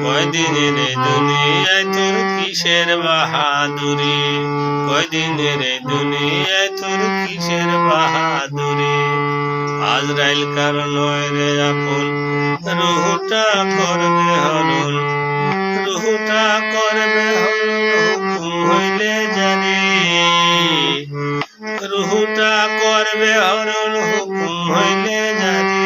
কয়দিনের এই দুনিয়ায় তোর কিসের বাহাদুরি, কয়দিনের এই দুনিয়ায় তোর কিসের বাহাদুরি। আজরাইল কারো নয় রে আপন, রুহুটা করবে হরণ, রুহুটা করবে হরণ হুকুম হইলে জানি, রুহুটা করবে হরণ হুকুম হইলে জানি।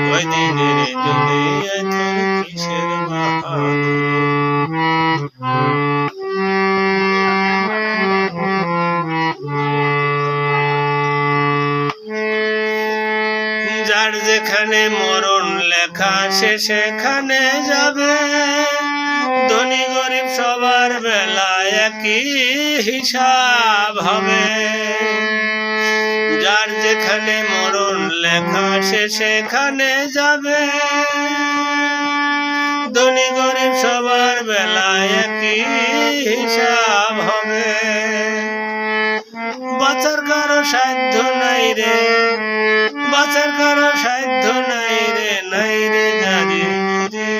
কয়দিনের এই দুনিয়ায় তোর কিসের বাহাদুরি। যার যেখানে মরণ লেখা সে সেখানে যাবে, ধনী গরিব সবার বেলায় একই হিসাব হবে। যার যেখানে মরণ লেখা সে সেখানে যাবে, ধনী গরিব সবার বেলায় একই হিসাব হবে। বাঁচার কারো সাধ্য নাই রে, বাঁচার কারো সাধ্য নাই রে, নাই রে জানি রে।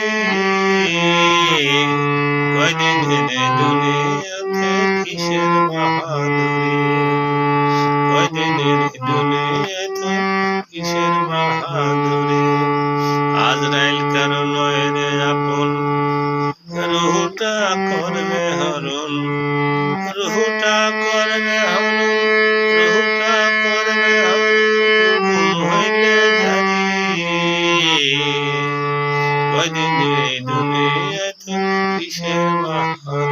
কয়দিনের এই দুনিয়াতে কিসের বাহাদুরি, কয়দিনের এই দুনিয়াতে কিসের বাহাদুরি। আজরাইল কারো নয় রে আপন, রুহুটা করবে হরণ, রুহুটা করবে হরণ, রুহুটা করবে হরণ হুকুম হইলে জানি। কয়দিনের এই দুনিয়াতে কিসের বাহাদুরি।